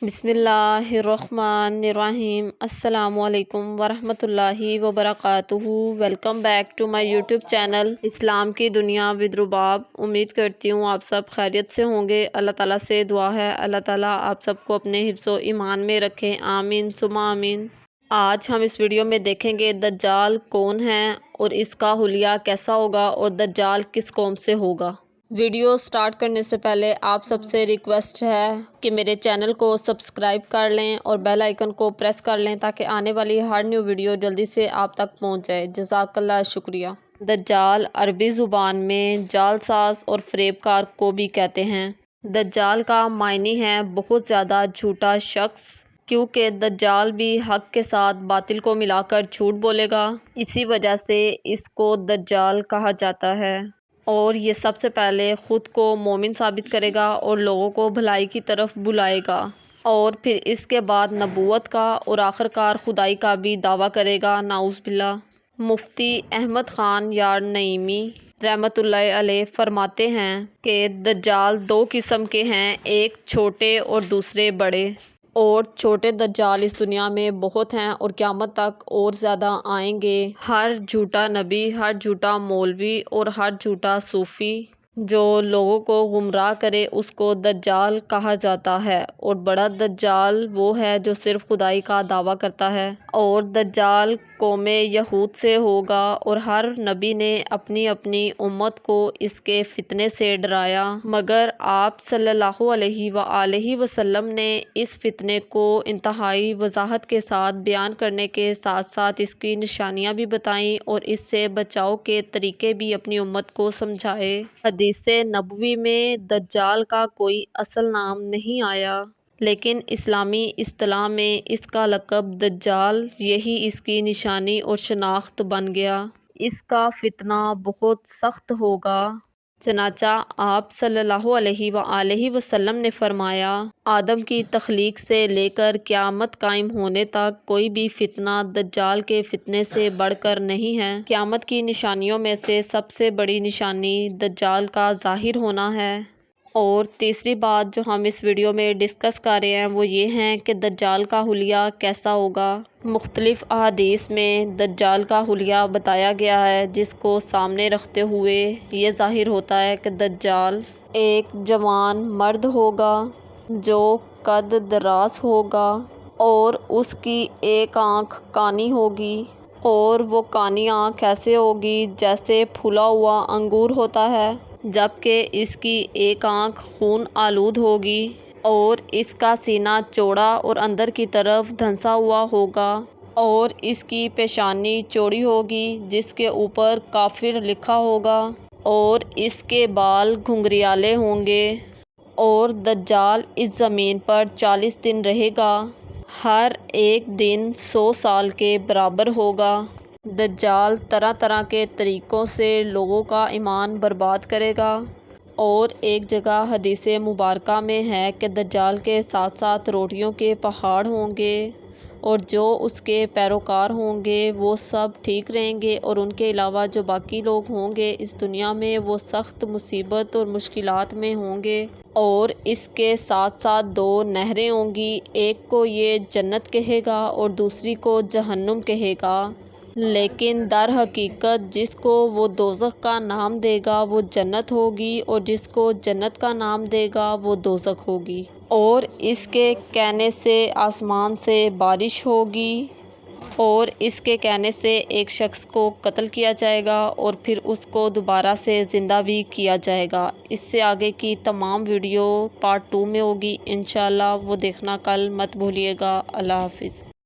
بسم اللہ الرحمن الرحیم۔ السلام علیکم ورحمۃ اللہ وبرکاتہ۔ Welcome back to my YouTube channel Islam کی دنیا ود رباب۔ امید کرتی ہوں آپ سب خیریت سے ہوں گے۔ اللہ تعالیٰ سے دعا ہے اللہ تعالیٰ آپ سب کو اپنے حفظ و ایمان میں رکھیں، آمین ثم آمین۔ آج ہم اس ویڈیو میں دیکھیں گے دجال کون ہے اور اس کا حلیہ کیسا ہوگا اور دجال کس قوم سے ہوگا۔ ویڈیو سٹارٹ کرنے سے پہلے آپ سب سے ریکویسٹ ہے کہ میرے چینل کو سبسکرائب کر لیں اور بیل آئیکن کو پریس کر لیں تاکہ آنے والی ہر نیو ویڈیو جلدی سے آپ تک پہنچ جائے۔ جزاک اللہ، شکریہ۔ دجال عربی زبان میں جال ساز اور فریب کار کو بھی کہتے ہیں۔ دجال کا معنی ہے بہت زیادہ جھوٹا شخص، کیونکہ دجال بھی حق کے ساتھ باطل کو ملا کر جھوٹ بولے گا، اسی وجہ سے اس کو دجال کہا جاتا ہے۔ اور یہ سب سے پہلے خود کو مومن ثابت کرے گا اور لوگوں کو بھلائی کی طرف بلائے گا، اور پھر اس کے بعد نبوت کا اور آخر کار خدائی کا بھی دعویٰ کرے گا، نعوذ باللہ۔ مفتی احمد خان یار نعیمی رحمۃ اللہ علیہ فرماتے ہیں کہ دجال دو قسم کے ہیں، ایک چھوٹے اور دوسرے بڑے، اور چھوٹے دجال اس دنیا میں بہت ہیں اور قیامت تک اور زیادہ آئیں گے۔ ہر جھوٹا نبی، ہر جھوٹا مولوی اور ہر جھوٹا صوفی جو لوگوں کو گمراہ کرے اس کو دجال کہا جاتا ہے، اور بڑا دجال وہ ہے جو صرف خدائی کا دعویٰ کرتا ہے۔ اور دجال قوم یہود سے ہوگا، اور ہر نبی نے اپنی اپنی امت کو اس کے فتنے سے ڈرایا، مگر آپ صلی اللہ علیہ وآلہ وسلم نے اس فتنے کو انتہائی وضاحت کے ساتھ بیان کرنے کے ساتھ ساتھ اس کی نشانیاں بھی بتائیں اور اس سے بچاؤ کے طریقے بھی اپنی امت کو سمجھائے۔ حدیث نبوی میں دجال کا کوئی اصل نام نہیں آیا، لیکن اسلامی اصطلاح میں اس کا لقب دجال، یہی اس کی نشانی اور شناخت بن گیا۔ اس کا فتنہ بہت سخت ہوگا، چنانچہ آپ صلی اللہ علیہ وآلہ وسلم نے فرمایا، آدم کی تخلیق سے لے کر قیامت قائم ہونے تک کوئی بھی فتنہ دجال کے فتنے سے بڑھ کر نہیں ہے۔ قیامت کی نشانیوں میں سے سب سے بڑی نشانی دجال کا ظاہر ہونا ہے۔ اور تیسری بات جو ہم اس ویڈیو میں ڈسکس کر رہے ہیں وہ یہ ہے کہ دجال کا حلیہ کیسا ہوگا۔ مختلف احادیث میں دجال کا حلیہ بتایا گیا ہے، جس کو سامنے رکھتے ہوئے یہ ظاہر ہوتا ہے کہ دجال ایک جوان مرد ہوگا جو قد دراز ہوگا، اور اس کی ایک آنکھ کانی ہوگی، اور وہ کانی آنکھ ایسے ہوگی جیسے پھلا ہوا انگور ہوتا ہے، جبکہ اس کی ایک آنکھ خون آلود ہوگی، اور اس کا سینہ چوڑا اور اندر کی طرف دھنسا ہوا ہوگا، اور اس کی پیشانی چوڑی ہوگی جس کے اوپر کافر لکھا ہوگا، اور اس کے بال گھنگریالے ہوں گے، اور دجال اس زمین پر 40 دن رہے گا، ہر ایک دن 100 سال کے برابر ہوگا۔ دجال طرح طرح کے طریقوں سے لوگوں کا ایمان برباد کرے گا، اور ایک جگہ حدیث مبارکہ میں ہے کہ دجال کے ساتھ ساتھ روٹیوں کے پہاڑ ہوں گے، اور جو اس کے پیروکار ہوں گے وہ سب ٹھیک رہیں گے، اور ان کے علاوہ جو باقی لوگ ہوں گے اس دنیا میں وہ سخت مصیبت اور مشکلات میں ہوں گے۔ اور اس کے ساتھ ساتھ 2 نہریں ہوں گی، ایک کو یہ جنت کہے گا اور دوسری کو جہنم کہے گا، لیکن در حقیقت جس کو وہ دوزخ کا نام دے گا وہ جنت ہوگی، اور جس کو جنت کا نام دے گا وہ دوزخ ہوگی۔ اور اس کے کہنے سے آسمان سے بارش ہوگی، اور اس کے کہنے سے ایک شخص کو قتل کیا جائے گا اور پھر اس کو دوبارہ سے زندہ بھی کیا جائے گا۔ اس سے آگے کی تمام ویڈیو پارٹ 2 میں ہوگی انشاءاللہ، وہ دیکھنا کل مت بھولیے گا۔ اللہ حافظ۔